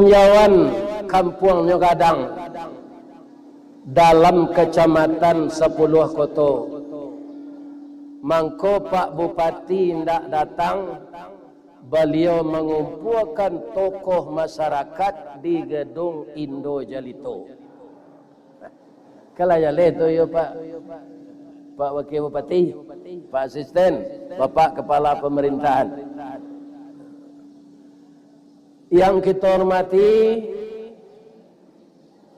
tinjauan kampung Nyogadang dalam kecamatan 10 Koto. Mangko Pak Bupati hendak datang, beliau mengumpulkan tokoh masyarakat di gedung Indo Jalito. Kalau ya itu ya Pak Wakil Bupati, Pak Asisten, Bapak Kepala Pemerintahan. Yang kita hormati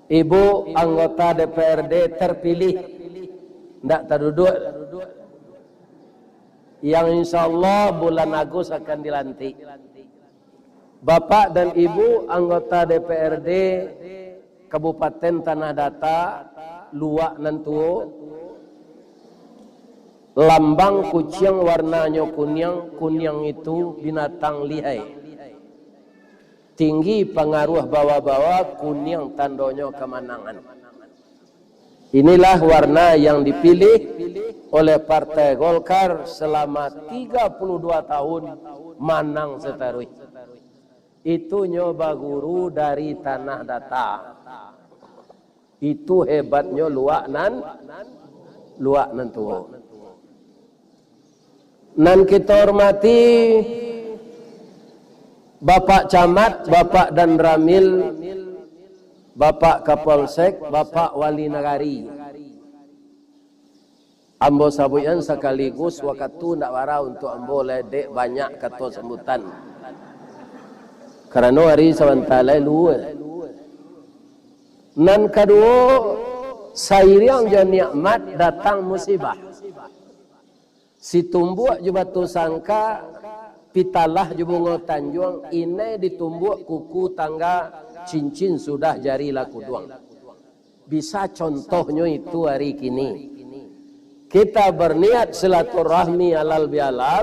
Ibu anggota DPRD terpilih, tidak terduduk, yang insya Allah bulan Agustus akan dilantik. Bapak dan Ibu anggota DPRD Kabupaten Tanah Datar, Luak Nantuo, lambang kucing warnanya kuning, kuning itu binatang lihai. Tinggi pengaruh bawa-bawa, kuning tandanya kemenangan. Inilah warna yang dipilih oleh Partai Golkar selama 32 tahun manang setarui. Itu nyoba guru dari Tanah Datar. Itu hebatnya Luak Nantuo. Nan kita hormati Bapak Camat, Bapak Dan Ramil, Bapak Kapolsek, Bapak Wali Nagari. Ambo sabuyan sekaligus waktu ndak wara untuk ambo ledek banyak kata sambutan. Karena hari sementara luwe. Nan kedua, sairiang je nikmat datang musibah. Si tumbuk je batu sangka, pitalah je bunga tanjung, ini ditumbuk kuku tangga, cincin sudah jari laku duang. Bisa contohnya itu hari kini. Kita berniat silaturahmi halal bihalal,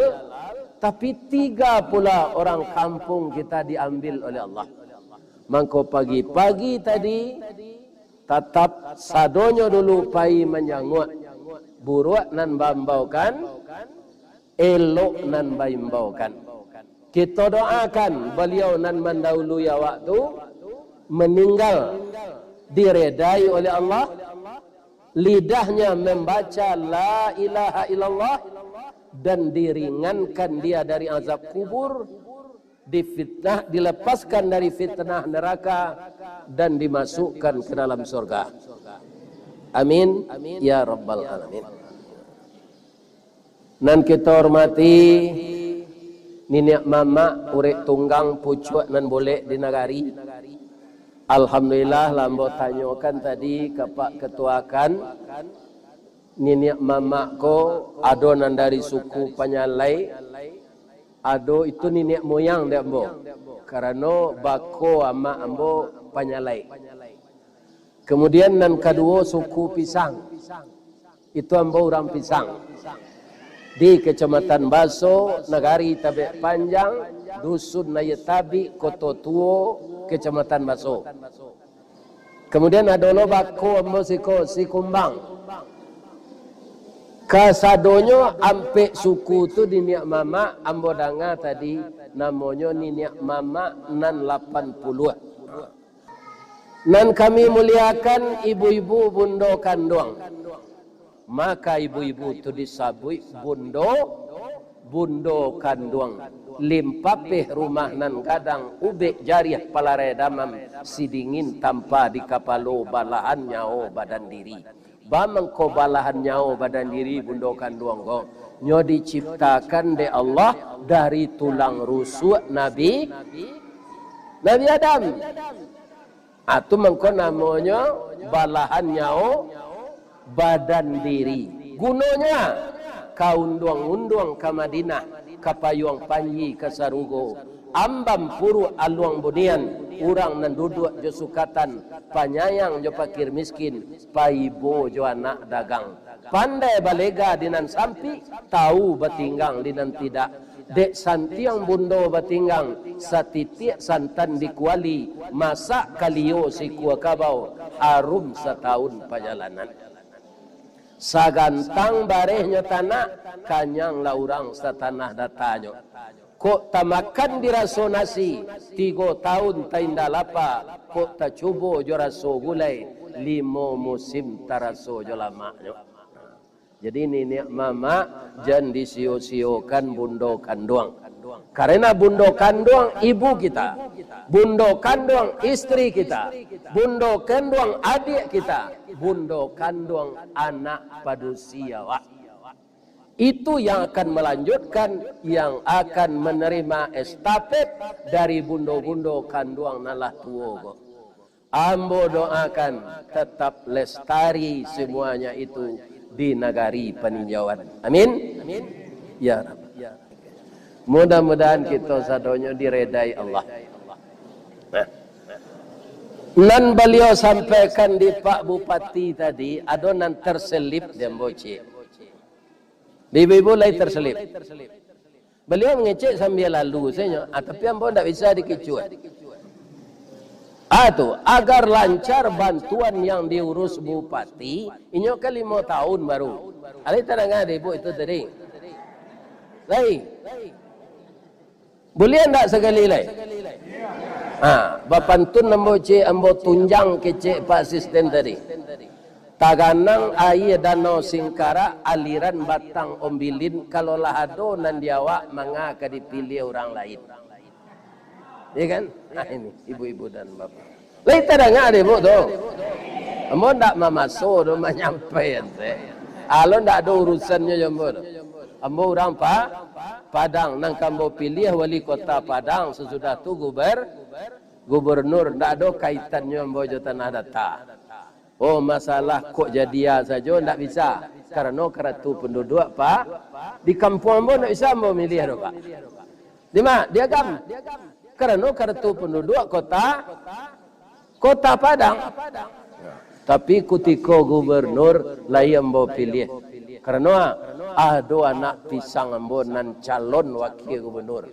tapi 3 pula orang kampung kita diambil oleh Allah. Mangko pagi-pagi tadi, tetap sadonyo dulu pai menyanguak, buruak nan bambaukan, elok nan baimbaukan. Kita doakan beliau nan mendahului waktu meninggal diredai oleh Allah, lidahnya membaca la ilaha illallah dan diringankan dia dari azab kubur, difitnah, dilepaskan dari fitnah neraka dan dimasukkan ke dalam surga. Amin ya rabbal alamin. Nan kita hormati Niniak mama urek tunggang pucuk nan boleh di nagari. Alhamdulillah lambo tanyakan tadi ke Pak Ketuakan, Niniak mama ko ado nan dari suku Panyalai, ado itu niniak moyang dia ambo, karena bako ama ambo Panyalai. Kemudian nan kedua suku Pisang, itu ambo orang Pisang. Di Kecamatan Baso, Nagari Tabek Panjang, Dusun Nayetabi, Koto Tuo, Kecamatan Baso. Kemudian ada lo bako ambo si Kumbang. Kasadonyo ampe suku tu di niak mama ambo danga tadi namanya niak mama nan 80. Nan kami muliakan ibu-ibu bundo kandung. Maka ibu-ibu itu disabui bundo kandung. Limpapeh rumah nan kadang ubek jariah palare damam sidingin tanpa di kapalo balahan nyao badan diri. Bamang ko balahan nyao badan diri bundo kandung go. Nyo diciptakan de Allah dari tulang rusuk Nabi Adam. Atu mengko namanya balahan nyao badan diri. Gunonya kaunduang-unduang ke Madinah, kapayuang panji ke Sarunggo, ambam puru aluang bunian, urang nan duduk jo sukatan, panyayang jo pakir miskin, paibo jo anak dagang. Pandai balega dinan sampi, tahu batinggang dinan tidak. Dek santiang bundo batinggang, satitiak santan dikuali, masak kalio si kuah kabau, harum setahun perjalanan. Sagantang barehnya tanah, kanyang laurang setanah datanyo. Kok tamakan di raso nasi 3 tahun tainda lapa. Kok ta cubo jo raso gulai 5 musim taraso jo lama. Jadi nenek mama jangan disio-siokan bundo kandung. Karena bundo kandung ibu kita, bundo kandung istri kita, bundo kandung adik kita, bundo kandung anak padusia. Itu yang akan melanjutkan, yang akan menerima estafet dari bundo-bundo kandung nalah tuo. Ambo doakan tetap lestari semuanya itu di negari peninjauan. Amin. Ya Rabb. Mudah-mudahan kita sadonyo diredai Allah. Nan beliau sampaikan di Pak Bupati tadi, adonan terselip dan bocik. Ibu-ibu lain terselip. Beliau mengecek sambil lalu saya, tapi ambo tidak bisa dikecuat. Tuh, agar lancar bantuan yang diurus bupati, ini kan 5 tahun baru. Ali tanang ibu itu tadi. Lai. Boleh enggak sekali lai? Bapantun ambo tunjang kecek Pak Asisten tadi. Taganang air danau Singkara aliran batang ombilin kalau lahado nan diawak mangaka dipilih orang lain. Ya kan? Ini ibu-ibu dan bapak. Lai tada ngade bu tu. Ambo ndak mamaso do menyampaikan teh. Alo ndak ada urusannya jombo. Ambo orang Padang nang kambo pilih wali kota Padang sesudah tu gubernur ndak ada kaitannya ambo jo tanah data. Oh masalah kok jadi saja ndak bisa karena kartu penduduk Pak di kampung ambo ndak bisa ambo milih do Pak. Di mana? Di Agam. Karena kartu penduduk kota Padang. Tapi ketika gubernur lain ambo pilih. Karena ada anak pisang ambo nan calon wakil gubernur.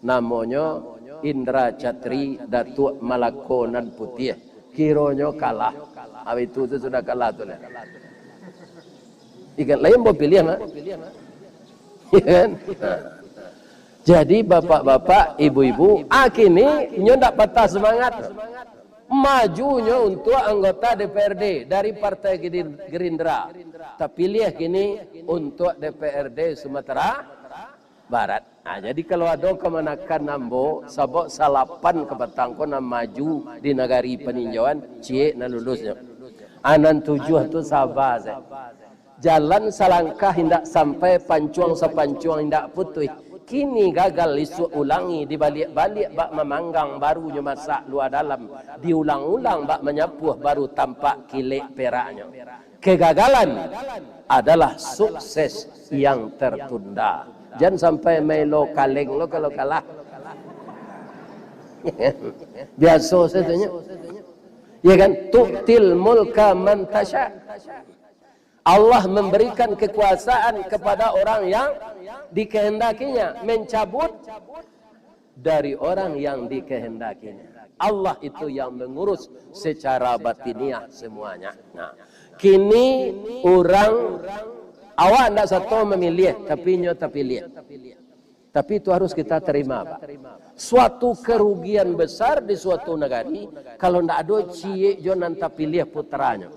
Namanya Indra Chatri Datuk Malako nan Putih. Kironyo kalah. Itu sudah kalah tu lah. Ikan lain ambo pilih mah. Ikan. Jadi bapak-bapak, ibu-ibu, kini nyo ndak patah semangat. Majunya untuk anggota DPRD dari Partai Gerindra. Tapi pilih kini untuk DPRD Sumatera Barat. Jadi kalau ada kemenakan nambo, sabok salapan kebatangko nam maju di negari peninjauan, cie na lulusnya. Anan 7 tu sabar. Jalan salangkah hendak sampai pancuang sepancuang hendak putih. Kini gagal isu ulangi dibalik-balik bak memanggang barunya masak luar dalam diulang-ulang bak menyapuh baru tampak kilik peraknya. Kegagalan adalah sukses yang tertunda. Jangan sampai melo kaleng lo kalau kalah. Biasa saja. Ya kan? Tu'til mulka man tasha. Allah memberikan kekuasaan kepada orang yang dikehendakinya, mencabut dari orang yang dikehendakinya. Allah itu yang mengurus secara batiniah semuanya. Nah, kini orang awak tidak satu memilih, tapi nyo terpilih. Tapi itu harus kita terima, Pak. Suatu kerugian besar di suatu negari kalau tidak ada cie jo nanti pilih putranya.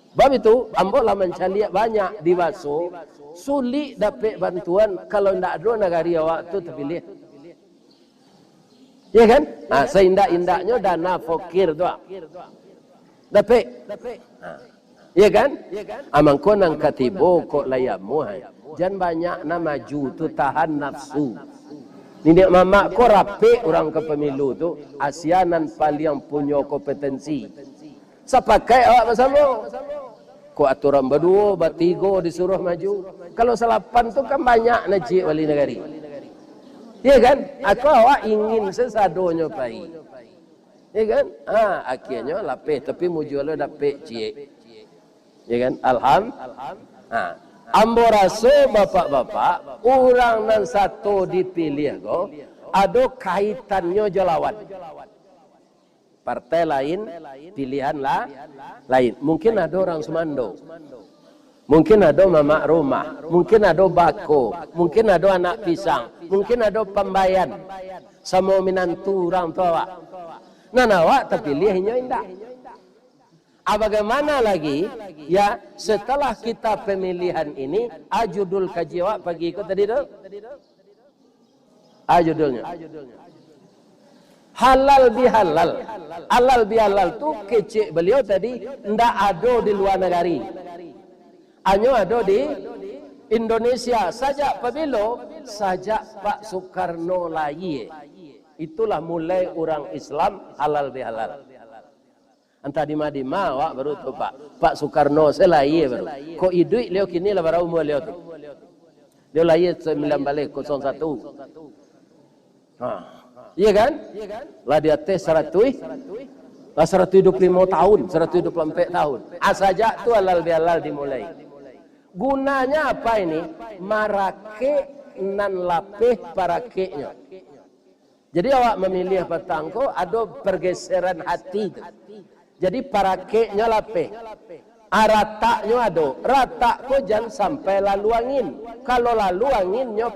Sebab itu, ambo lah mencari banyak di Baso, sulit dapat bantuan kalau tidak ada negari awak tu terpilih. Ya kan? Seindak-indaknya dana fakir tu. Dapat. Ya kan? Amangko nang katibo kok layamu. Jangan banyak nak maju tu tahan nafsu. Nenek mama ko rapi orang ke pemilu tu, asianan paling punya kompetensi. Sepakai awak bersama. Ko aturan berdua, bertiga disuruh maju. Kalau salapan tu kan banyak najik wali negari. Ya kan? Aku awak ingin sesadonya pai. Ya kan? Akhirnya lapih tapi mujualo dapat cik. Ya kan? Alhamdulillah. Ambo rasa bapak-bapak, orang nan satu dipilih ko, ada kaitannya jelawan. Partai lain, pilihan lain. Mungkin ada orang Semando. Mungkin ada mamak rumah, mungkin ada bako, mungkin ada anak pisang, mungkin ada pembayan. Sama minantu orang tua awak. Nah awak terpilihnya indah. Bagaimana lagi ya setelah kita pemilihan ini, judul kaji awak pagi ikut tadi tu? Judulnya. Halal bihalal. Halal bihalal tu kecik beliau tadi ndak ada di luar negari. Hanya ada di Indonesia. Sajak pemilu, sajak Pak Soekarno lahir. Itulah mulai orang Islam halal bihalal. Entah di mana awak baru tu Pak Soekarno selahir baru. Kok hidup beliau kini lah baru umur beliau tu. Dia lahir 1901. Iya kan? Lah dia teh 125 tahun, 124 tahun. Sajak tu halal bihalal dimulai. Gunanya apa ini? Marake nan lapeh parakenya. Jadi awak memilih petangko ada pergeseran hati. Jadi parakenya lapeh. Rataknya ada. Ratak ko jangan sampai lalu angin. Kalau lalu anginnya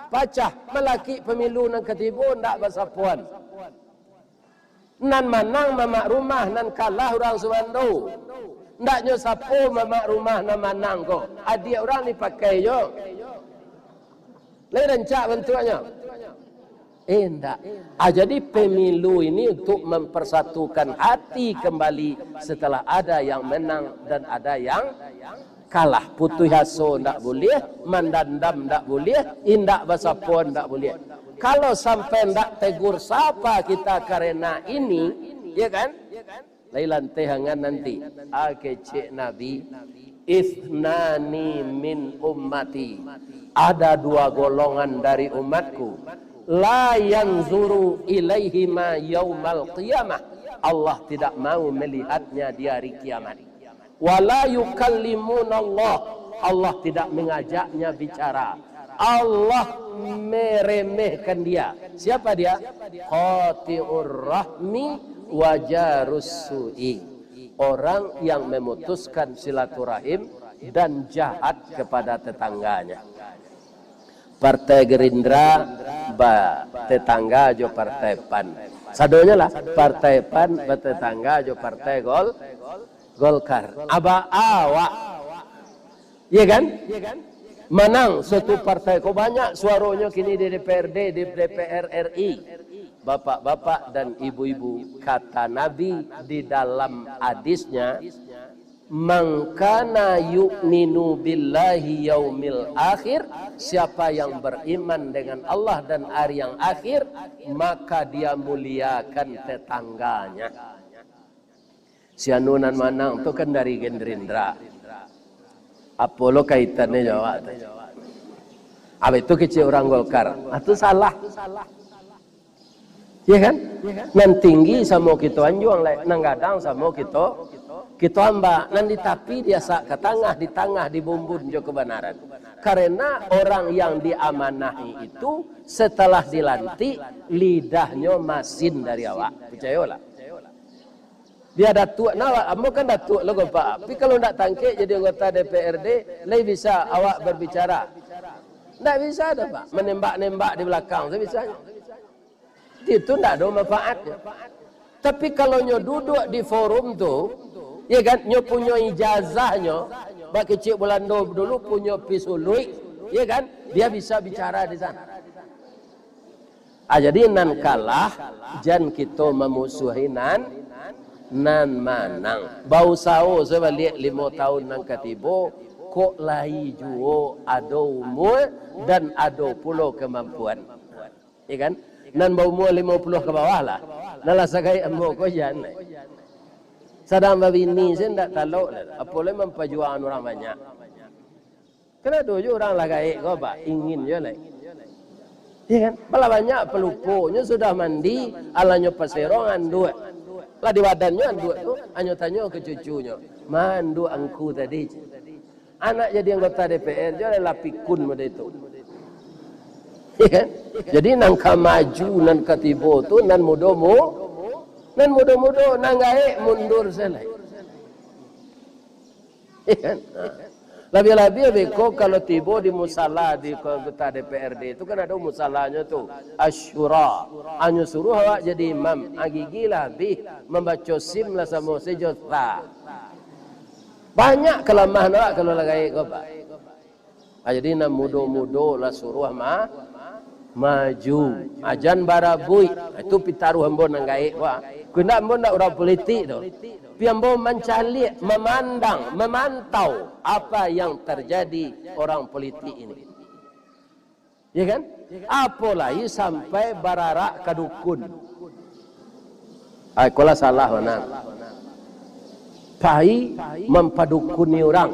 pacah. Melaki pemilu nan ketibu ndak bersapuan. Nan manang mamak rumah nan kalah orang Suwando. Ndaknya sapu mamak rumah nan manang ko. Adik orang ni pakai yo. Lain rancak bentuknya. Enggak. Jadi pemilu ini untuk mempersatukan hati kembali setelah ada yang menang dan ada yang kalah. Putus haso ndak boleh, mandandam ndak boleh, indak basapon ndak boleh. Kalau sampai ndak tegur siapa kita karena ini, ya kan? Lailan tehangan nanti. Kecik Nabi, Ithnani min ummati. Ada dua golongan dari umatku. La yanzuru ilaihima yaumal qiyamah. Allah tidak mau melihatnya di hari kiamat. Wala yukallimun Allah tidak mengajaknya bicara. Allah meremehkan dia. Siapa dia? Qati'ur rahmi wa jarus su'i. Orang yang memutuskan silaturahim dan jahat kepada tetangganya. Partai Gerindra tetangga jo partai PAN. Sadonya lah partai PAN tetangga jo partai Golkar. Awak. Iya kan? Menang satu partai kok banyak suaranya kini di DPRD, di DPR RI. Bapak-bapak dan ibu-ibu, kata Nabi di dalam hadisnya, man kana yu'minu billahi yaumil akhir, siapa yang beriman dengan Allah dan hari yang akhir, maka dia muliakan tetangganya. Si anunan manang itu kan dari Gerindra. Apolo kaitannya jawab. Itu kecil orang Golkar. Itu salah. Ya kan? Nan tinggi sama kita anjuang, nang gadang sama kita hamba. Nanti tapi dia ke tengah, di tengah, di bumbun jo kebenaran. Karena orang yang diamanahi itu setelah dilantik, lidahnya masin dari awak. Percayalah. Dia datuk, kamu kan datuk lo Pak. Tapi kalau tidak tangkik jadi anggota DPRD, lebih bisa awak berbicara. Tidak bisa dah Pak. Menembak-nembak di belakang, saya bisa. Itu tidak ada manfaatnya. Tapi kalau nyo duduk di forum tu, ya kan, nyo punya ijazahnya, bak kecil Belanda dulu punya pisului, ya kan, dia bisa bicara di sana. Jadi nan kalah, jan kita memusuhi nan manang. Bau sao saya lihat 5 tahun nang ketibo, kok lahi juo ada umur dan ada pula kemampuan. Ya kan? Nan bau umur 50 ke bawah lah. Nala sakai ambo ko jan. Sadang babini saya ndak tahu lah. Apoleh memperjuangan orang banyak. Kena tujuh orang lah gaik kau pak ingin je lah. Ya kan? Bala banyak pelupunya sudah mandi, alanya paserongan dua. Lah di badannya dua tu, hanya tanya ke cucunya, mandu angku tadi. Anak jadi anggota DPR, dia adalah pikun pada itu. Ya kan? Jadi nang maju nan katibo tu nan mudo-mudo nang gaek mundur selai. Ya kan? Lebih-lebih beko kalau tiba di musala di kota DPRD itu kan ada musalanya tuh Asyura. Anyo suruh awak jadi imam. Agigi lebih membaca sim lah sama sejota. Banyak kelemahan awak kalau lagi kau pak. Jadi nak mudo-mudo lah suruh maju. Ajan barabui itu pitaruh hambon nang gaik wah. Kena hambon nak orang politik tu. Piambo mencari, memandang, memantau apa yang terjadi orang politik ini. Ya kan? Apalagi sampai bararak ke dukun. Ay, kalau salah mana? Pai mempadukuni orang.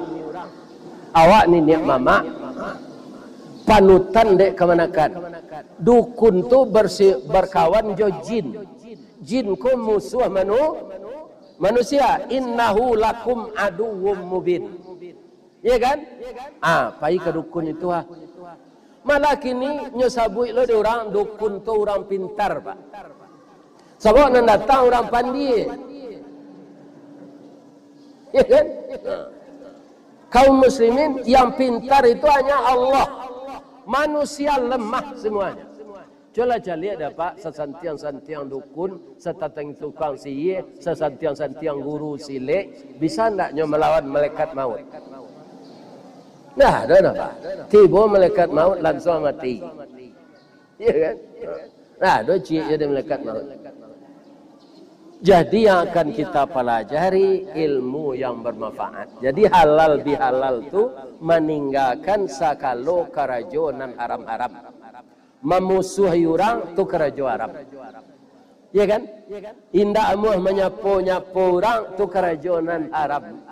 Awak ni niat mama panutan dek kemanakan. Dukun tu berkawan jo jin. Jin ku musuh manusia. Innahu lakum aduwwum mubin. Ya kan? Pai ke dukun itu malah kini nyosabui lo de orang dukun tu orang pintar pak. Sebab nak datang orang pandai. Ya kan? Kaum muslimin yang pintar itu hanya Allah. Manusia lemah semuanya. Coba lihat dah pak, sesantiang-santiang dukun, setateng tukang sihir, sesantiang-santiang guru silik, bisa ndaknya melawan malaikat maut? Nah, dah pak. Tiba malaikat maut langsung mati. Ya kan? Nah, do cik jadi malaikat maut. Jadi yang akan kita pelajari ilmu yang bermanfaat. Jadi halal bihalal tu meninggalkan sakalo kerajonan haram-haram. Memusuhi orang tu kerajo haram. Ya kan? Indah amuh menyapu-nyapu orang tu kerajonan haram.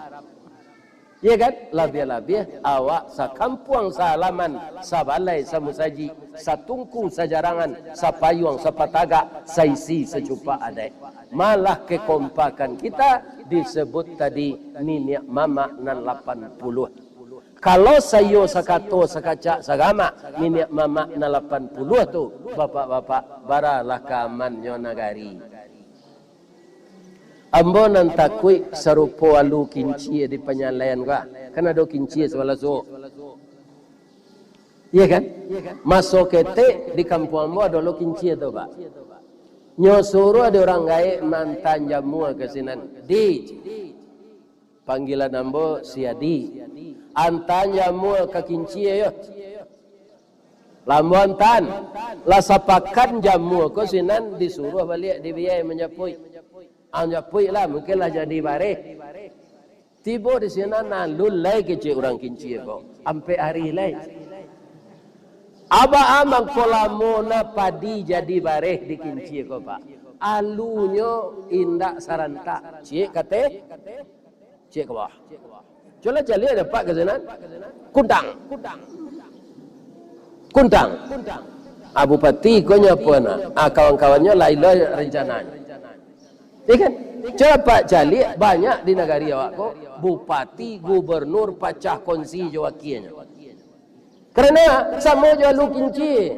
Ya kan? Lebih-lebih awak sakampuang salaman, sabalai samusaji, satungku sajarangan, sapayuang sapataga, saisi secupa adai. Malah kekompakan kita disebut tadi niniak mama nan 80. Kalau sayo sakato sakacak sagama niniak mama nan 80 tu bapak-bapak baralah kaman nyo nagari. Ambo nan takui serupo alu kinci di penyalayan ka. Kan ada kinci sewala so. Iya kan? Masuk kete di kampung ambo ada alu kinci tu pak. Nyo suruh ada orang gaek mantan jamu ke sinan. Di panggilan ambo siadi. Antan jamu ke kinci yo. Lambuan tan. La sapakan jamu ke sinan disuruh balik dibiayai menyapui. Anjapui lah mungkinlah jadi bareh. Tiba di sana nalul lay kecil orang kinci ko. Ampe hari lay. Aba amang kolamona padi jadi bareh di kinci ko pak. Alunyo indak saranta. Cik kate. Cik ke bawah. Coba cari ada pak ke sana. Kuntang. Abu Pati konya puana. Kawan-kawannya lain-lain rencananya. Ya kan? Coba cari banyak di negara awak ko bupati, gubernur pacah kongsi jawakianya. Karena sama jual lu kinci.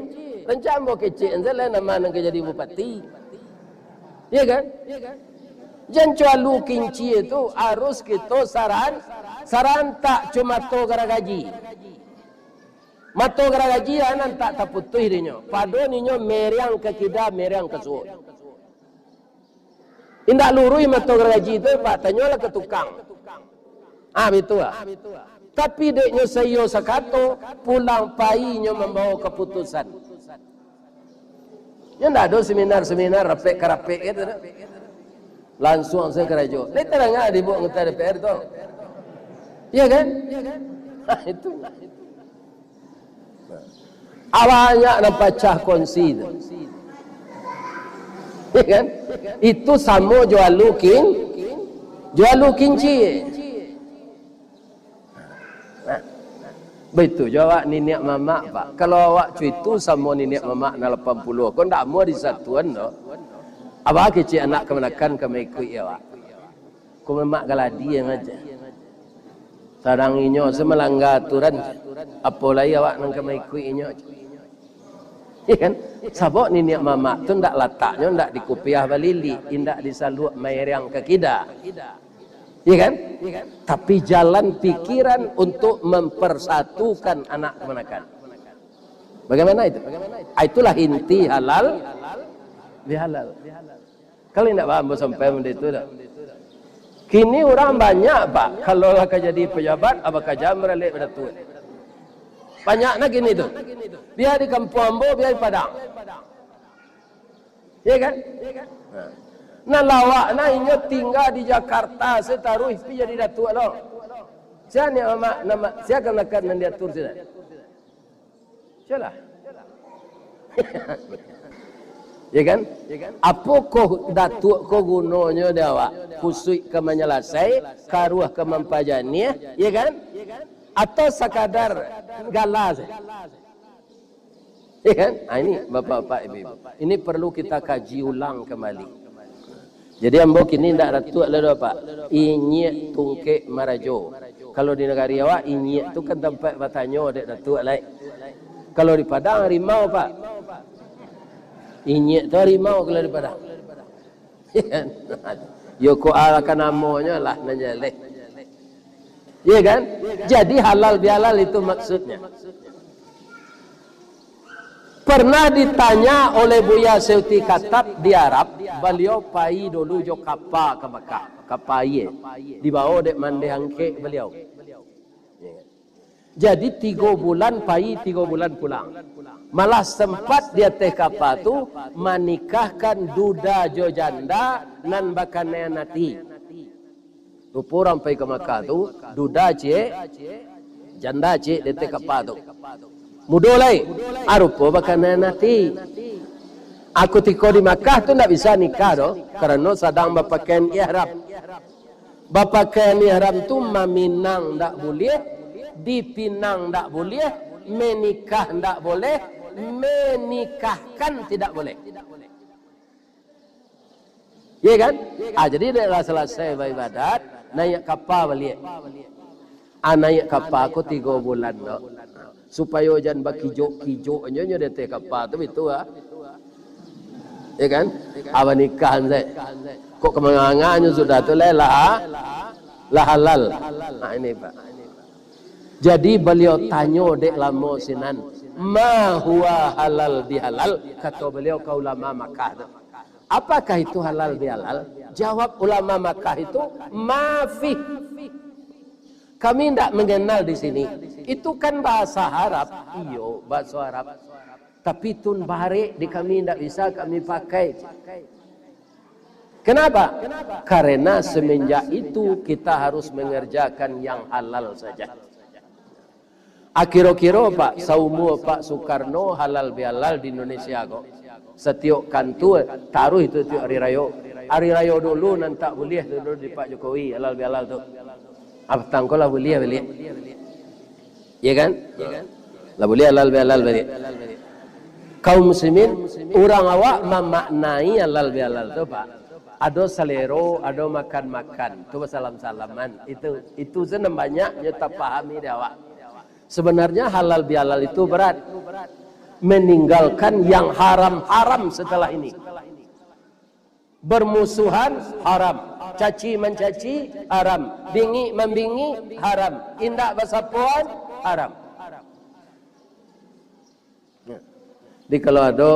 Rencana mau kecil entar nama nang jadi bupati. Ya kan? Jangan jual lu kinci itu harus kita saran tak cuma to gara gaji. Mato gara gaji anan tak taputuh dinyo. Pado ninyo meriang ke kida, meriang ke suo. Indak lurui mato gaji itu pak tanyalah ke tukang. Betul. Tapi deknya sayo sakato pulang painya membawa keputusan. Ya ndak ada seminar rapek itu. Langsung saya kerajo. Ini terangnya dibuat anggota DPR tu. Iya kan? Itu. Awalnya nampak pecah kongsi itu. Ya kan? Itu sama jual lu kinci. Betul jawab niniak mama pak. Kalau awak itu sama niniak mama na 80, kau ndak mau disatuan no. Abah kecil anak kemenakan kami ikut ya pak. Kau memak galadi yang aja. Sarang inyo semelanggar aturan. Apalagi awak nang kami ikut inyo. Ya kan? Sabok niniak mama tu ndak letaknya ndak dikupiah balili, indak disaluak mayang ke kida. Iya kan? Tapi jalan pikiran untuk mempersatukan anak kemenakan. Bagaimana itu? Itulah inti halal bihalal. Kalau tidak paham sampai benda itu dah. Kini orang banyak pak, kalau lah jadi pejabat, abang kerja merelek pada tu. Banyak nak gini tu. Biar di Kampung Ambo, biar di Padang. Ya kan? Nah lawak, nah inyo tinggal di Jakarta, saya taruh pi jadi datuk lo. Saya ni nama, saya akan nak nanti atur sini. Sialah. Ya kan? Apa ko datuk ko gunanya dia awak? Kusui ke menyelasai, karuah ke mempajani, ya kan? Atau sekadar galas. Ya kan? Ini bapak-bapak ibu-ibu. Ini perlu kita kaji ulang kembali. Jadi ambo kini ndak datuk lah pak. Inyek tungkek marajo. Kalau di negara awak inyek tu kan tempat batanyo dek datuk lai. Kalau di Padang harimau pak. Inyek tu harimau kalau di Padang. Yo ko akan namanya lah nanjaleh. Ya kan? Jadi halal bihalal itu maksudnya. Pernah ditanya oleh Buya Seuti Katab di Arab, beliau pai dulu jo kapal ke Mekah, kapal dibawa dek mande hangke beliau. Jadi 3 bulan pai, 3 bulan pulang. Malah sempat dia teh kapal tu menikahkan duda jo janda nan bakane nati. Rupa orang pai ke Mekah tu duda cik, janda cik dia teh kapal tu. Mudah lai, arupa bakana nanti. Aku tiko di Makkah tu tak bisa nikah doh, kerana sedang berpakaian ihram. Berpakaian ihram tu meminang tak boleh, dipinang tak boleh, menikah tak boleh, menikahkan tidak boleh. Ya kan? Jadi dah selesai beribadat, naik kapal balik. Naik kapal aku 3 bulan doh. Supaya jangan bakijok-kijok aja dia teh kapal tu itu ah. Ya kan? Awan nikah saya. Kok kemangangannya sudah tu lah halal. Nah ini Pak. Jadi beliau tanya dek lama sinan, "Ma huwa halal bihalal?" Kata beliau ke ulama Makkah tu. Apakah itu halal bihalal? Jawab ulama Makkah itu, "Mafi." Kami tidak mengenal di sini. Itu kan bahasa Arab. Iyo, bahasa Arab. Tapi tun barik di kami tidak bisa kami pakai. Kenapa? Karena semenjak itu kita harus mengerjakan yang halal saja. Akhir-akhir Pak Saumu Pak Soekarno halal bihalal di Indonesia kok. Setiap kantor taruh itu tiap hari raya. Hari raya dulu nanti tak boleh dulu di Pak Jokowi halal bihalal tu. Apa tangkol lah boleh balik. Ya kan? Lah boleh halal bihalal balik. Kaum muslimin, orang awak memaknai halal bihalal tu Pak. Ada selero, ada makan-makan, tu salam-salaman. Itu senang banyaknya tak pahami dia awak. Sebenarnya halal bihalal itu berat. Meninggalkan yang haram-haram setelah ini. Bermusuhan haram, caci mencaci haram, bingi membingi haram, indak bersapuan haram. Jadi kalau ada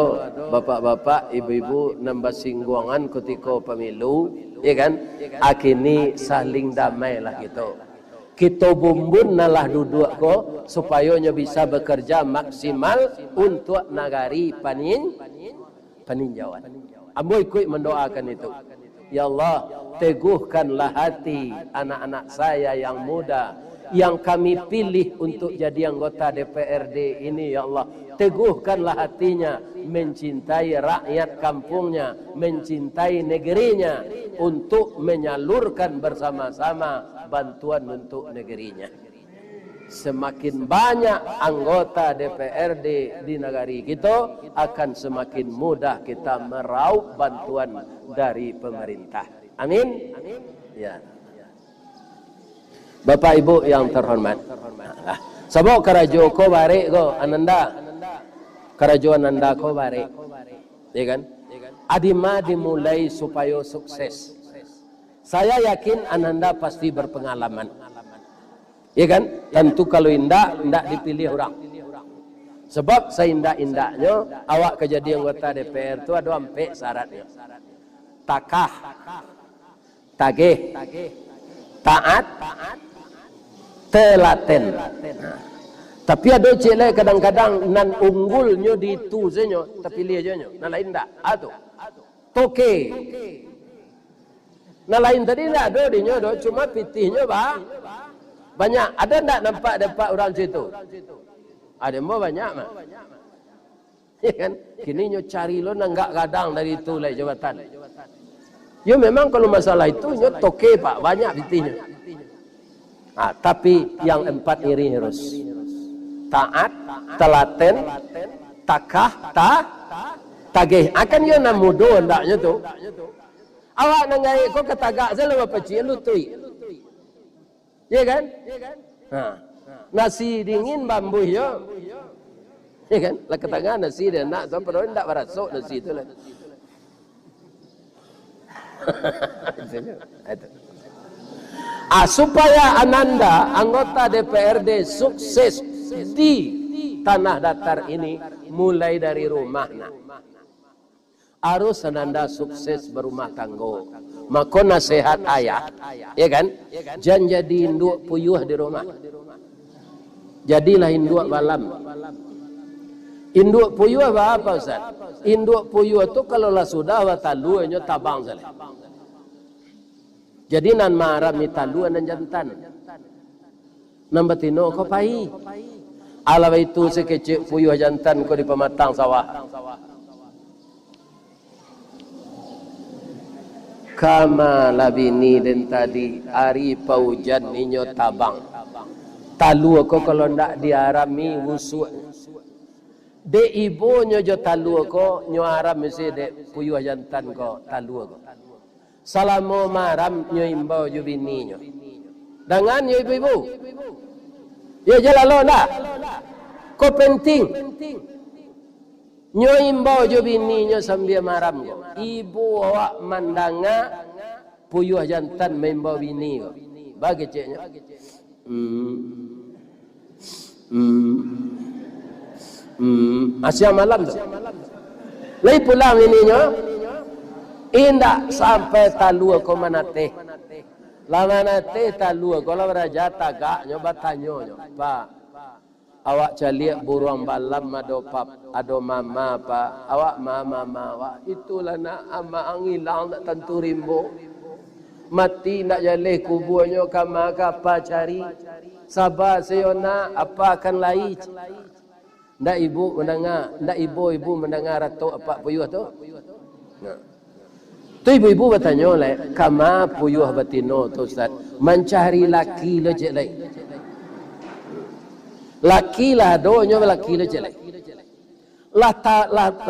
bapak-bapak, ibu-ibu nambah singgungan ketika pemilu, ya kan? Akhirnya saling damai lah gitu. Kita bumbun nalah duduk ko supaya bisa bekerja maksimal untuk nagari peninjauan. Ambo ikut mendoakan itu. Ya Allah, teguhkanlah hati anak-anak saya yang muda yang kami pilih untuk jadi anggota DPRD ini, ya Allah. Teguhkanlah hatinya mencintai rakyat kampungnya, mencintai negerinya untuk menyalurkan bersama-sama bantuan untuk negerinya. Semakin banyak anggota DPRD di negeri kita, akan semakin mudah kita meraup bantuan dari pemerintah. Amin. Ya. Bapak Ibu yang terhormat. Sabok karajo ko bare ko Ananda. Karajo Ananda ko bare. Ya kan? Adima dimulai supaya sukses. Saya yakin ananda pasti berpengalaman. Ya kan? Tentu kalau indak dipilih orang. Sebab seindak-indaknya awak kejadi anggota DPR itu ada empat syaratnya. Takah, tagih, taat, telaten. Tapi ada cile kadang-kadang nan unggulnya di itu saja, tapi pilih aja nya. Nah lain tak, atuh. Toke. Nah lain tadi tak ada di nya, cuma pitihnya banyak. Ada tak nampak orang situ? Ada mau banyak mah. Ya kan? Kini nyo cari lo nanggak kadang dari itu lah jabatan. Ya memang kalau masalah itu nyo toke pak banyak pitihnya. Tapi yang empat ini harus taat, telaten, takah, tagih. Akan yo namudo ndaknya tu. Awak nangai ko ketagak selalu apa cie lutui. Ya kan? Nasi dingin bambu yo. Ya kan? Lah ketengah nasi dia nak so perlu ndak barasuk nasi itu lah. Supaya ananda anggota DPRD sukses di tanah datar ini mulai dari rumah nak. Harus ananda sukses berumah tangga. Maka nasihat ayah, ya kan? Jangan jadi induk puyuh di rumah. Jadilah induk balam. Induk puyuh apa Ustaz? Induk puyuh itu kalau lah sudah watalunya tabang salah. Jadi nan marah mitalu nan jantan. Nan betino ko pai. Ala itu sekecil puyuh jantan ko di pematang sawah. Kama labini dan tadi hari paujan ninyo tabang. Talu ko kalau ndak diarami wusuk. De ibunya jo talu ko nyo aram mesti de puyuh jantan ko talu ko. Salamo maram nyo imbau jo bini nyo. Dengan nyo ibu-ibu. Ya jalalo nak. Ko penting. Nyo imbau jo bini nyo sambil maram ko. Ibu awak mandanga puyuh jantan membau bini ko. Bagi ceknya. Asyik malam tu. Lai pulang ini nyo. Indak sampai talu ko manate. La manate talu ko la raja tagak nyo batanyo nyo. Pak, awak caliak burung balam ado mama pak. Awak mama awak itulah nak ama angilang tak tentu rimbo. Mati nak jaleh kuburnya kama apa cari. Sabar sayona apa akan lain. Ndak ibu mendengar, ndak ibu mendengar atau apa puyuh tu. Nah. Tu ibu-ibu bertanya lah, kama puyuh batino tu Ustaz, mencari laki lo je lai. Laki lah donya laki lo je lai. Lah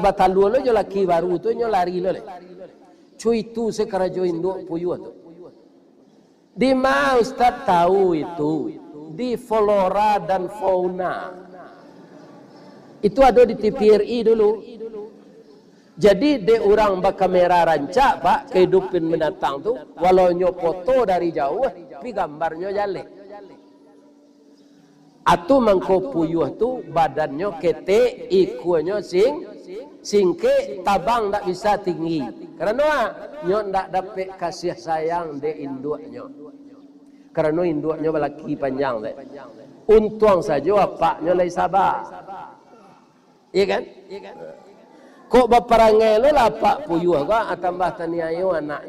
batalu lo je laki baru tu nyo lari lo lai. Cuy tu sekarang jo induk puyuh tu. Di mana Ustaz tahu itu? Di flora dan fauna. Itu ada di TVRI dulu. Jadi de orang berkamera rancak pak kehidupan mendatang tu walau nyo foto dari jauh tapi gambarnya jale. Atu mangko puyuh tu badannya kete ikunya singke tabang tak bisa tinggi. Karena nyo ndak dapat kasih sayang de induknya. Karena induknya laki panjang deh. Untung saja apaknya lai sabar. Iya kan? Kok baparangai lo lah pak puyuh ka tambah taniayo anak.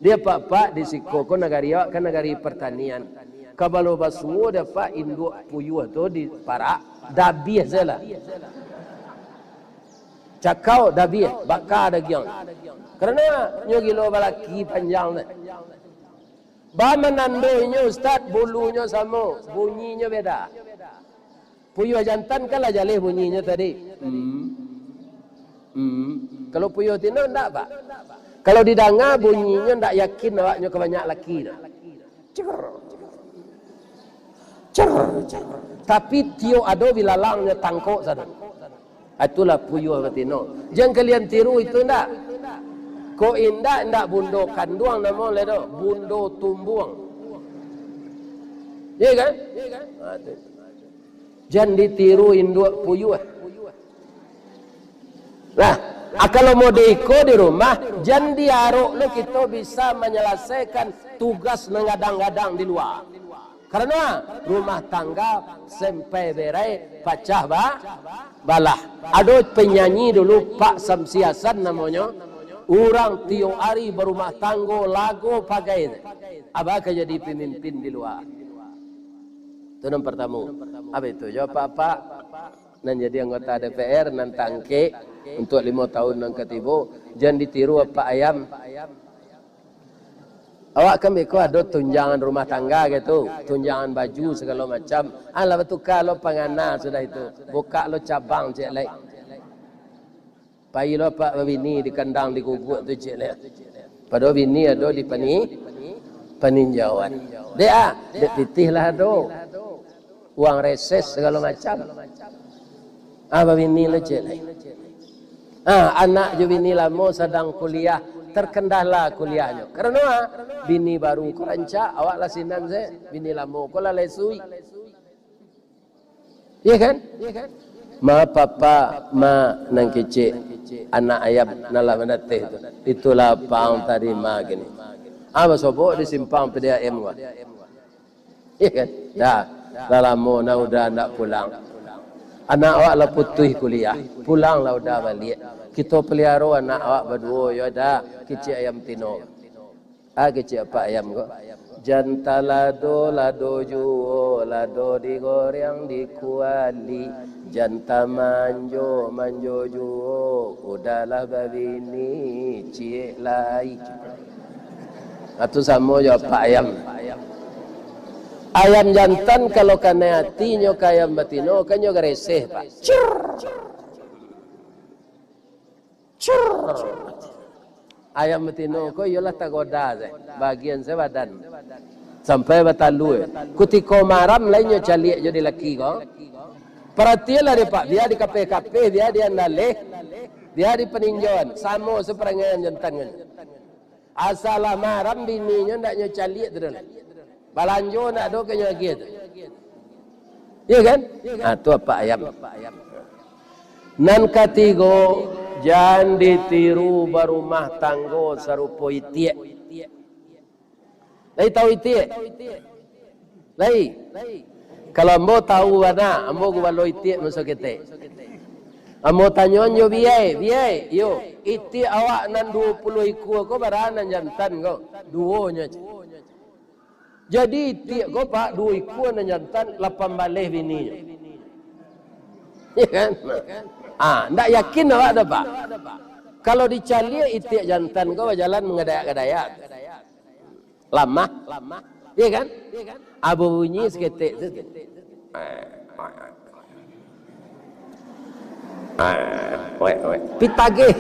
Dia pak di siko ko negari kan negari pertanian. Kabalo basuo dapat induk puyuh tu di parak dabiah salah. Cakau dabiah bakar dagiang. Karena nyo gilo balaki panjang deh. Ba menandonya Ustaz bulunya sama, bunyinya beda. Puyuh jantan kan lah jaleh bunyinya tadi. Kalau puyuh tino ndak pak. Kalau didanga bunyinya ndak yakin awaknya kebanyak laki dah. Cer. Tapi tio ado bilalangnya tangkok sada. Itulah puyuh batino. Jangan kalian tiru itu ndak. Ko indak bundo kanduang nama le do, bundo tumbuang. Ya kan? Jangan ditiru induk puyuh. Nah, kalau mau diiko di rumah, jangan diaruk lo kita bisa menyelesaikan tugas ngadang-gadang di luar. Karena rumah tangga sampai berai pecah balah. Ada penyanyi dulu Pak Samsiasan namanya. Orang tiap hari berumah tangga lagu pakai. Abah jadi pemimpin di luar. Itu yang pertama. Apa itu? Jawab Pak. Nan jadi anggota DPR nan tangke untuk 5 tahun nan ketiba. Jangan ditiru apa ayam. Awak kan beko ada tunjangan rumah tangga gitu, tunjangan baju segala macam. Alah betul kalau pangana sudah itu. Buka lo cabang cek lek. Pai lo pak bini di kandang di guguk tu cek lek. Padahal bini ada di peninjauan. Dia titih lah do. Uang reses segala macam. Apa bini lo cek lek. Anak je bini lama sedang kuliah. Terkendala kuliahnya. Karena bini baru ko rancak awak lah sinan saya bini lama ko lah lesui. Iya kan? Ma papa ma nang kecik anak ayam nala menateh itu. Itulah pang tadi ma gini. Apa sobo disimpang PDAM gua. Iya kan? Dah lama na udah nak pulang. Anak awak lah putih kuliah. Pulang lah udah balik. Kita pelihara anak awak berdua ya dah kecik ayam tino. Kecik apa ayam kok? Janta lado juo lado digoreng dikuali. Janta manjo juo udahlah babini cie lai. Atau sama ya apa ayam. Ayam jantan kalau kena hatinya ke ayam batino kan juga reseh pak. Ayam betino ko ialah tagoda saya bagian saya badan sampai batalu kutiko maram lainnya calik jadi laki ko perhatianlah dia pak dia di KPKP dia naleh dia di peninjauan sama seperangan jantan asal maram bininya ndaknya calik tu balanjo nak do kenya gitu iya kan tu apa ayam nan katigo jangan ditiru berumah tangga serupa itik. Lai tahu itik? Lai. Kalau ambo tahu mana, ambo gua lo itik masuk kita. Ambo tanya yo biai, yo itik awak nan 20 ikut ko baranan jantan ko, duonya. Jadi itik ko pak 2 ikut nan jantan 8 balih bininya. Ya kan? Ndak yakin awak ada pak. Kalau dicali itik jantan kau jalan mengedayak-gedayak. Lama. Iya kan? Abu bunyi seketik. Pitagih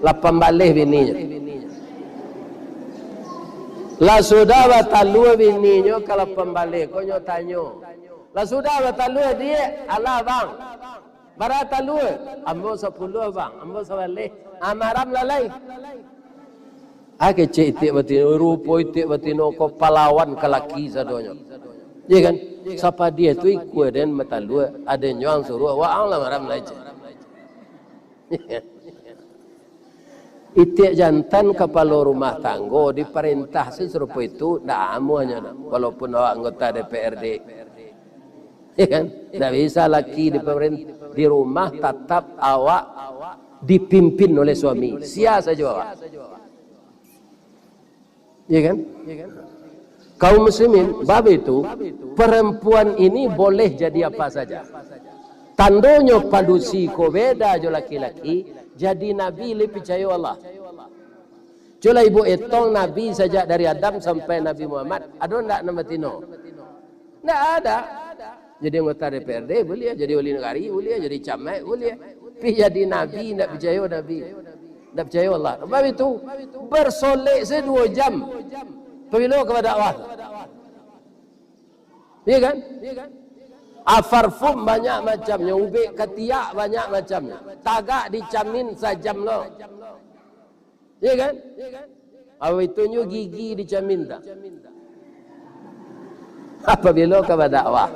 8 balih bininya. Lah sudah batalu bininya kalau pembalih kau nyo tanyo. Lah sudah batalu dia ala bang. Barata lu, ambo 10 bang, ambo 11. Amaram lalai. Kecik itik batino, rupo itik batino ko pahlawan kelaki sadonya. Iya kan? Siapa dia tu ikut dan matalu, ada yang suruh waang lah maram lai. Itik jantan kepala rumah tangga diperintah serupa itu ndak amunya walaupun awak anggota DPRD. Ya kan? Tidak bisa laki di pemerintah di rumah tetap awak dipimpin oleh suami. Sia saja awak. Ya kan? Kaum muslimin, bab itu perempuan ini boleh jadi apa saja. Tandanya padusi ko beda jo laki-laki jadi nabi le percaya Allah. Jula ibu etong nabi sejak dari Adam sampai Nabi Muhammad. Ada ndak nama tino? Ndak ada. Jadi anggota DPRD boleh, jadi wali negara boleh, jadi camat boleh. Tapi jadi nabi tidak percaya nabi. Tidak percaya Allah. Sebab itu bersolek saya 2 jam. Pemilu kepada Allah. Iya kan? Afarfum banyak macamnya, ubik ketiak banyak macamnya. Tagak dicamin sejam lo. Ya kan? Awal itunya gigi dicaminta. Apabila kau berdakwah,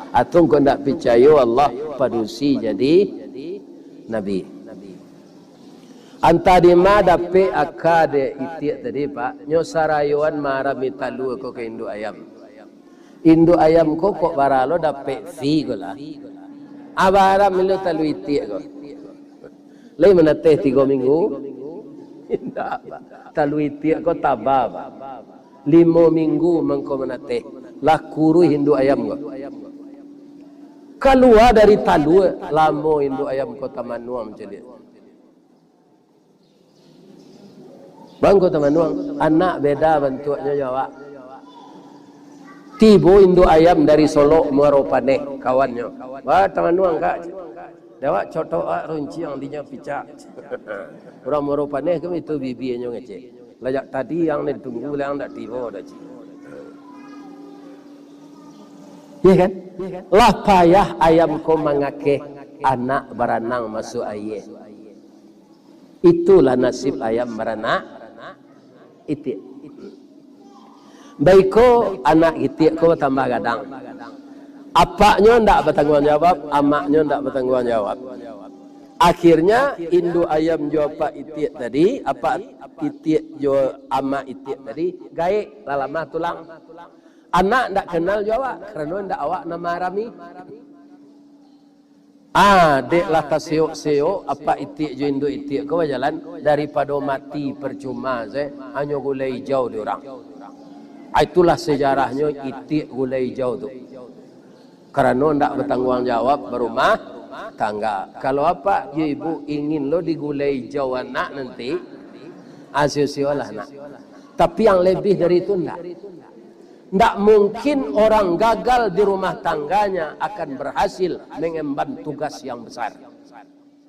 atau kau tidak percaya Allah padusi jadi Nabi. Antara ma dapat akade itiak tadi pak, nyo sarayuan marami talu ko ke induk ayam. Induk ayam ko kok baralo dapat fi ko lah. Abara milu talu itiak ko. Lai menateh 3 minggu. Tidak talu itiak ko tabah pak. 5 minggu mengko menateh. Lah kuru induk ayam ko. Keluar dari talu lamo induk ayam ko tamanuang jadi. Bangko teman-teman, anak beda bentuknya Jawa. Tibo induk ayam dari Solo Muaropaneh kawannya. Wah teman-teman kak, Jawa cotok runci yang dinya picak. Orang Muaropaneh kan itu bibinya ngecek. Lajak tadi yang ditunggu yang tak tibo dah cik. Iya kan? Lah payah ayam ko mangake anak beranang masuk ayah. Itulah nasib ayam beranak. Itik. Baiko anak itik ko tambah gadang. Apaknya ndak bertanggung jawab, amaknya ndak bertanggung jawab. Akhirnya induk ayam jo apa itik tadi, apa itik jo amak itik tadi, gaik lalama tulang. Anak ndak kenal jawab, kerana ndak awak nama Rami. Dek lah taseo-seo apa itik jo induk itik kau jalan daripada mati percuma hanya gulai hijau diorang. Itulah sejarahnya itik gulai hijau tu. Kerana ndak bertanggung jawab berumah tangga. Kalau apa ya ibu ingin lo digulai hijau anak nanti, asio-sio lah nak. Tapi yang lebih dari itu ndak. Tidak mungkin orang gagal di rumah tangganya akan berhasil mengemban tugas yang besar.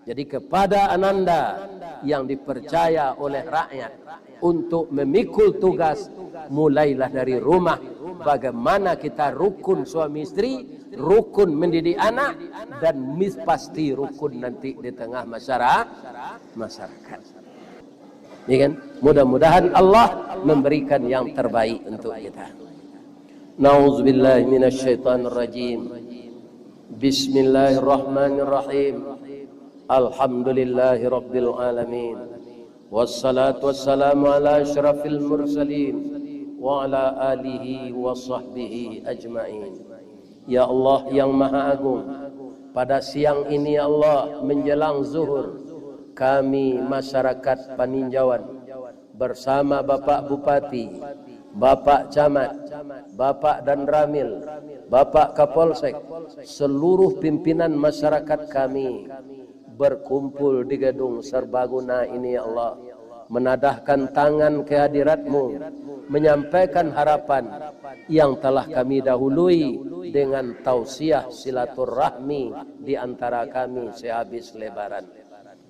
Jadi kepada ananda yang dipercaya oleh rakyat untuk memikul tugas, mulailah dari rumah. Bagaimana kita rukun suami istri, rukun mendidik anak, dan pasti rukun nanti di tengah masyarakat. Ya kan? Mudah-mudahan Allah memberikan yang terbaik untuk kita. Na'udzu billahi minasyaitonir rajim. Bismillahirrahmanirrahim. Alhamdulillahirabbil alamin. Wassalatu wassalamu ala asyrafil mursalin wa ala alihi wa sahbihi ajmain. Ya Allah yang Maha Agung, pada siang ini ya Allah menjelang zuhur, kami masyarakat Paninjauan bersama Bapak Bupati, Bapak Camat, Bapak dan Ramil, Bapak Kapolsek, seluruh pimpinan masyarakat kami berkumpul di gedung serbaguna ini ya Allah, menadahkan tangan kehadirat-Mu, menyampaikan harapan yang telah kami dahului dengan tausiah silaturahmi di antara kami sehabis lebaran.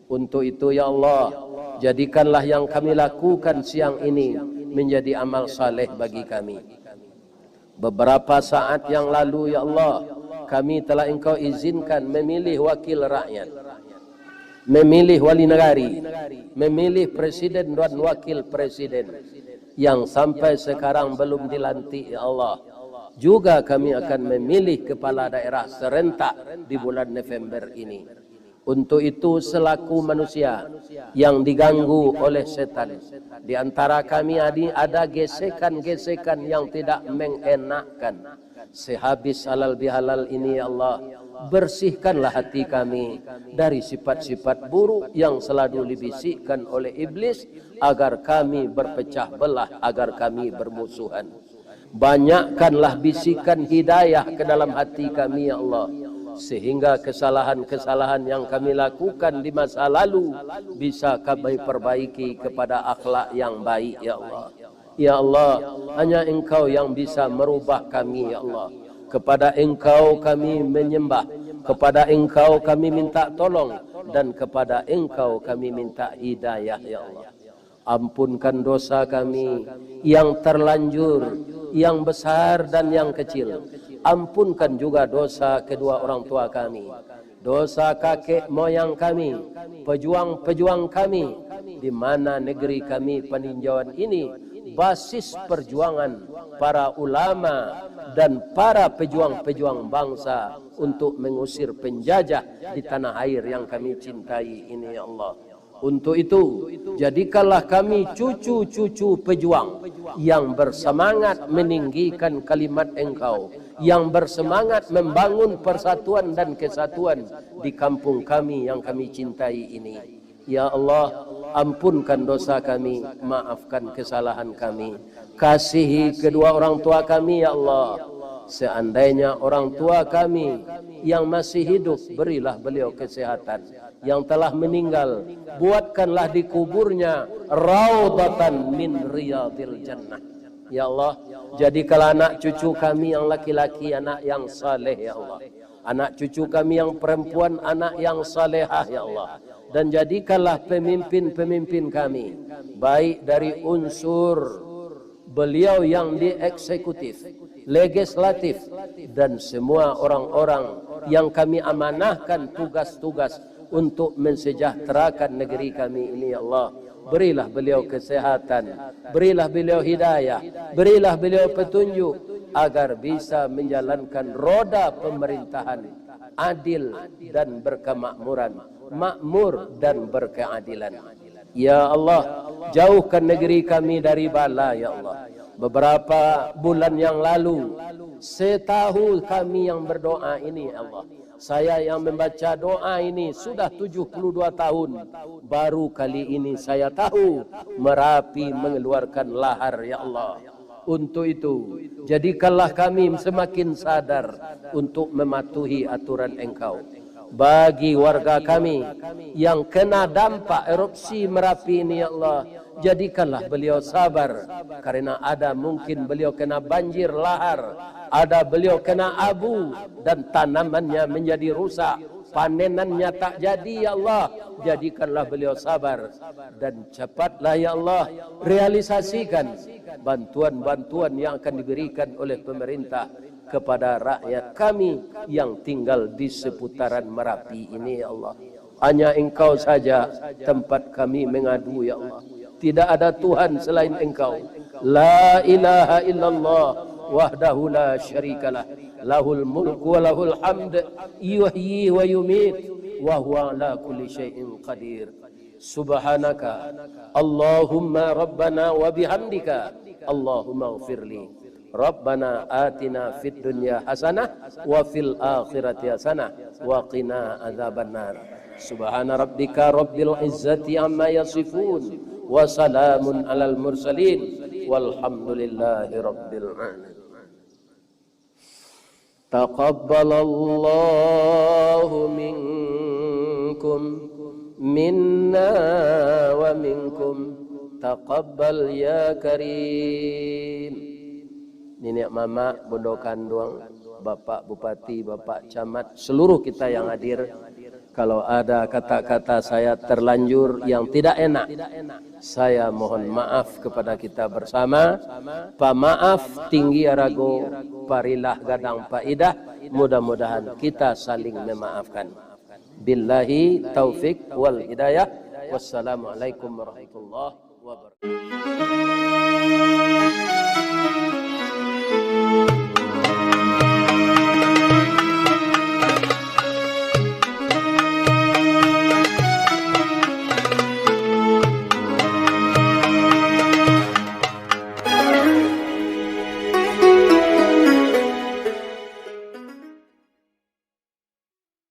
Untuk itu ya Allah, jadikanlah yang kami lakukan siang ini menjadi amal saleh bagi kami. Beberapa saat yang lalu ya Allah, kami telah Engkau izinkan memilih wakil rakyat, memilih wali negari, memilih presiden dan wakil presiden yang sampai sekarang belum dilantik ya Allah. Juga kami akan memilih kepala daerah serentak di bulan November ini. Untuk itu selaku manusia yang diganggu oleh setan, di antara kami ada gesekan-gesekan yang tidak mengenakkan. Sehabis halal bihalal ini ya Allah, bersihkanlah hati kami dari sifat-sifat buruk yang selalu dibisikkan oleh iblis agar kami berpecah belah, agar kami bermusuhan. Banyakkanlah bisikan hidayah ke dalam hati kami ya Allah, sehingga kesalahan-kesalahan yang kami lakukan di masa lalu bisa kami perbaiki kepada akhlak yang baik ya Allah. Ya Allah, hanya Engkau yang bisa merubah kami ya Allah. Kepada Engkau kami menyembah, kepada Engkau kami minta tolong, dan kepada Engkau kami minta hidayah ya Allah. Ampunkan dosa kami yang terlanjur, yang besar dan yang kecil. Ampunkan juga dosa kedua orang tua kami, dosa kakek moyang kami, pejuang-pejuang kami, di mana negeri kami peninjauan ini basis perjuangan para ulama dan para pejuang-pejuang bangsa untuk mengusir penjajah di tanah air yang kami cintai ini ya Allah. Untuk itu, jadikanlah kami cucu-cucu pejuang yang bersemangat meninggikan kalimat Engkau, yang bersemangat membangun persatuan dan kesatuan di kampung kami yang kami cintai ini. Ya Allah, ampunkan dosa kami, maafkan kesalahan kami. Kasihi kedua orang tua kami ya Allah. Seandainya orang tua kami yang masih hidup, berilah beliau kesehatan. Yang telah meninggal, buatkanlah di kuburnya raudhatan min riyadil jannah. Ya Allah, jadikanlah anak cucu kami yang laki-laki anak yang saleh ya Allah. Anak cucu kami yang perempuan anak yang salehah ya Allah. Dan jadikanlah pemimpin-pemimpin kami, baik dari unsur beliau yang di eksekutif, legislatif, dan semua orang-orang yang kami amanahkan tugas-tugas untuk mensejahterakan negeri kami ini ya Allah. Berilah beliau kesehatan, berilah beliau hidayah, berilah beliau petunjuk agar bisa menjalankan roda pemerintahan adil dan berkemakmuran, makmur dan berkeadilan. Ya Allah, jauhkan negeri kami dari bala ya Allah. Beberapa bulan yang lalu, setahu kami yang berdoa ini ya Allah, saya yang membaca doa ini sudah 72 tahun. Baru kali ini saya tahu Merapi mengeluarkan lahar ya Allah. Untuk itu, jadikanlah kami semakin sadar untuk mematuhi aturan Engkau. Bagi warga kami yang kena dampak erupsi Merapi ini ya Allah, jadikanlah beliau sabar, karena ada mungkin beliau kena banjir lahar, ada beliau kena abu dan tanamannya menjadi rusak, panenannya tak jadi ya Allah. Jadikanlah beliau sabar dan cepatlah ya Allah realisasikan bantuan-bantuan yang akan diberikan oleh pemerintah kepada rakyat kami yang tinggal di seputaran Merapi ini ya Allah. Hanya Engkau saja tempat kami mengadu ya Allah. Tidak ada Tuhan selain Engkau. La ilaha illallah wahdahu la syarikalah, lahul mulku wa lahul hamd, yuhyi wa yumit, wa huwa ala kulli syai'in qadir. Subhanaka Allahumma rabbana wa bihamdika Allahumma ighfirli. Rabbana atina fid dunya hasanah wa fil akhirati hasanah wa qina adzabannar. Subhana rabbika rabbil izzati amma yasifun wa salamun alal mursalin walhamdulillahi rabbil alamin. Taqabbalallahu minkum minna wa minkum taqabbal ya karim. Nenek mama, bondo kandung, bapak bupati, bapak camat, seluruh kita yang hadir. Kalau ada kata-kata saya terlanjur yang tidak enak, saya mohon maaf kepada kita bersama. Pamaaf tinggi arago, parilah gadang paidah. Mudah-mudahan kita saling memaafkan. Billahi taufik wal hidayah. Wassalamualaikum warahmatullahi wabarakatuh.